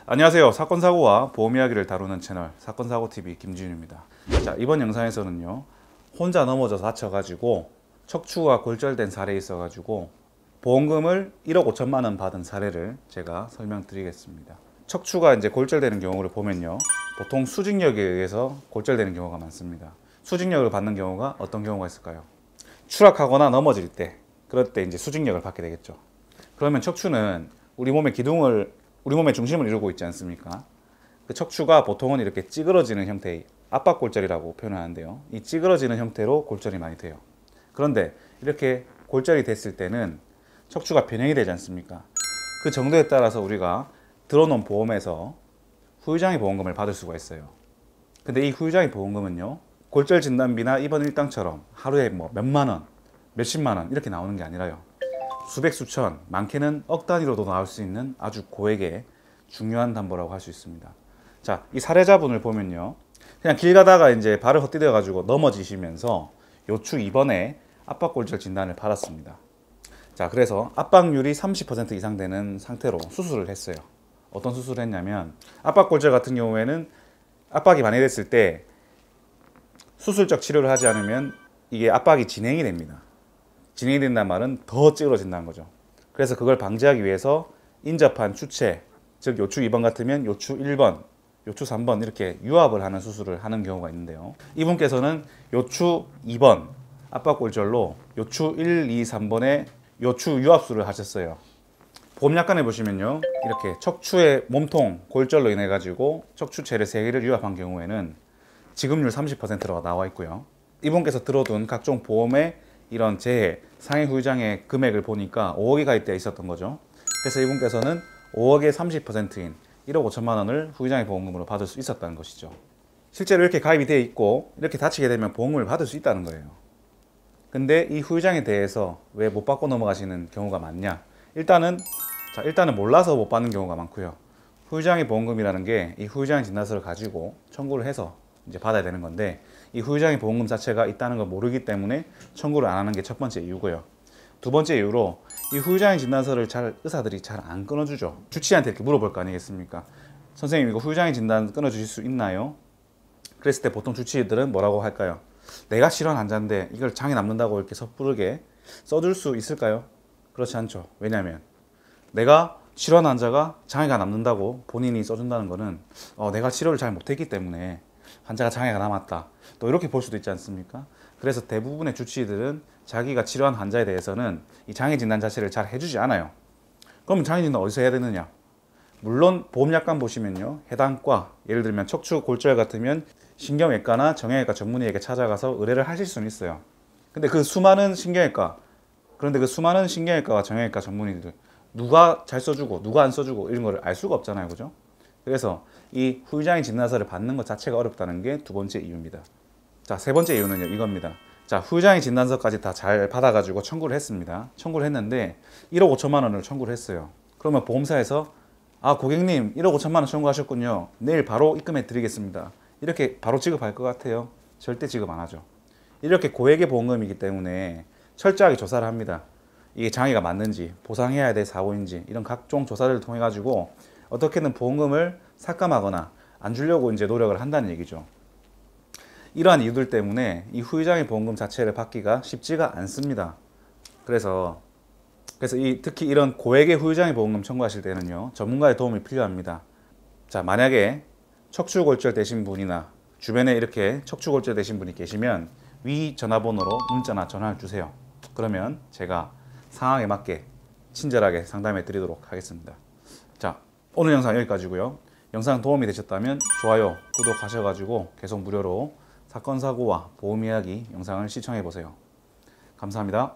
안녕하세요. 사건 사고와 보험 이야기를 다루는 채널 사건사고TV 김지윤입니다. 자, 이번 영상에서는요, 혼자 넘어져서 다쳐가지고 척추가 골절된 사례에 있어가지고 보험금을 1억 5천만 원 받은 사례를 제가 설명드리겠습니다. 척추가 이제 골절되는 경우를 보면요, 보통 수직력에 의해서 골절되는 경우가 많습니다. 수직력을 받는 경우가 어떤 경우가 있을까요? 추락하거나 넘어질 때, 그럴 때 이제 수직력을 받게 되겠죠. 그러면 척추는 우리 몸의 중심을 이루고 있지 않습니까? 그 척추가 보통은 이렇게 찌그러지는 형태의 압박골절이라고 표현하는데요. 이 찌그러지는 형태로 골절이 많이 돼요. 그런데 이렇게 골절이 됐을 때는 척추가 변형이 되지 않습니까? 그 정도에 따라서 우리가 들어놓은 보험에서 후유장애 보험금을 받을 수가 있어요. 근데 이 후유장애 보험금은요, 골절 진단비나 입원 일당처럼 하루에 뭐 몇만 원, 몇십만 원 이렇게 나오는 게 아니라요, 수백, 수천, 많게는 억 단위로도 나올 수 있는 아주 고액의 중요한 담보라고 할 수 있습니다. 자, 이 사례자분을 보면요, 그냥 길 가다가 이제 발을 헛디뎌 가지고 넘어지시면서 요추 2번에 압박골절 진단을 받았습니다. 자, 그래서 압박률이 30% 이상 되는 상태로 수술을 했어요. 어떤 수술을 했냐면, 압박골절 같은 경우에는 압박이 많이 됐을 때 수술적 치료를 하지 않으면 이게 압박이 진행이 됩니다. 진행이 된다는 말은 더 찌그러진다는 거죠. 그래서 그걸 방지하기 위해서 인접한 추체, 즉 요추 2번 같으면 요추 1번, 요추 3번 이렇게 유압을 하는 수술을 하는 경우가 있는데요. 이분께서는 요추 2번 압박골절로 요추 1, 2, 3번에 요추 유압술을 하셨어요. 보험약관에 보시면요, 이렇게 척추의 몸통 골절로 인해 가지고 척추체를 3개를 유압한 경우에는 지급률 30%가 나와 있고요. 이분께서 들어둔 각종 보험의 이런 재해, 상해 후유장애 금액을 보니까 5억이 가입되어 있었던 거죠. 그래서 이분께서는 5억의 30%인 1억 5천만 원을 후유장애 보험금으로 받을 수 있었다는 것이죠. 실제로 이렇게 가입이 되어 있고 이렇게 다치게 되면 보험금을 받을 수 있다는 거예요. 근데 이 후유장에 대해서 왜 못 받고 넘어가시는 경우가 많냐? 일단은 몰라서 못 받는 경우가 많고요. 후유장애 보험금이라는 게 이 후유장애 진단서를 가지고 청구를 해서 이제 받아야 되는 건데, 이 후유장애 보험금 자체가 있다는 걸 모르기 때문에 청구를 안 하는 게 첫 번째 이유고요. 두 번째 이유로, 이 후유장애 진단서를 의사들이 잘 안 끊어주죠. 주치의한테 이렇게 물어볼 거 아니겠습니까? 선생님, 이거 후유장애 진단 끊어주실 수 있나요? 그랬을 때 보통 주치의들은 뭐라고 할까요? 내가 실현 환자인데 이걸 장애 남는다고 이렇게 섣부르게 써줄 수 있을까요? 그렇지 않죠. 왜냐하면 내가 실현 환자가 장애가 남는다고 본인이 써준다는 거는 내가 치료를 잘 못했기 때문에 환자가 장애가 남았다, 또 이렇게 볼 수도 있지 않습니까? 그래서 대부분의 주치의들은 자기가 치료한 환자에 대해서는 이 장애 진단 자체를 잘 해주지 않아요. 그러면 장애 진단 어디서 해야 되느냐? 물론 보험약관 보시면요, 해당 과, 예를 들면 척추 골절 같으면 신경외과나 정형외과 전문의에게 찾아가서 의뢰를 하실 수는 있어요. 근데 그 수많은 신경외과와 정형외과 전문의들, 누가 잘 써주고 누가 안 써주고 이런 거를 알 수가 없잖아요, 그죠? 그래서 이 후유장애 진단서를 받는 것 자체가 어렵다는 게 두 번째 이유입니다. 자, 세 번째 이유는요, 이겁니다. 자, 후유장애 진단서까지 다 잘 받아가지고 청구를 했습니다. 청구를 했는데 1억 5천만 원을 청구를 했어요. 그러면 보험사에서 고객님 1억 5천만 원 청구하셨군요, 내일 바로 입금해 드리겠습니다, 이렇게 바로 지급할 것 같아요? 절대 지급 안 하죠. 이렇게 고액의 보험금이기 때문에 철저하게 조사를 합니다. 이게 장애가 맞는지, 보상해야 될 사고인지, 이런 각종 조사를 통해 가지고 어떻게든 보험금을 삭감하거나 안 주려고 이제 노력을 한다는 얘기죠. 이러한 이유들 때문에 이 후유장애 보험금 자체를 받기가 쉽지가 않습니다. 그래서 특히 이런 고액의 후유장애 보험금 청구하실 때는요, 전문가의 도움이 필요합니다. 자, 만약에 척추 골절 되신 분이나 주변에 이렇게 척추 골절 되신 분이 계시면 위 전화번호로 문자나 전화를 주세요. 그러면 제가 상황에 맞게 친절하게 상담해 드리도록 하겠습니다. 자, 오늘 영상 여기까지고요. 영상 도움이 되셨다면 좋아요, 구독하셔가지고 계속 무료로 사건, 사고와 보험 이야기 영상을 시청해 보세요. 감사합니다.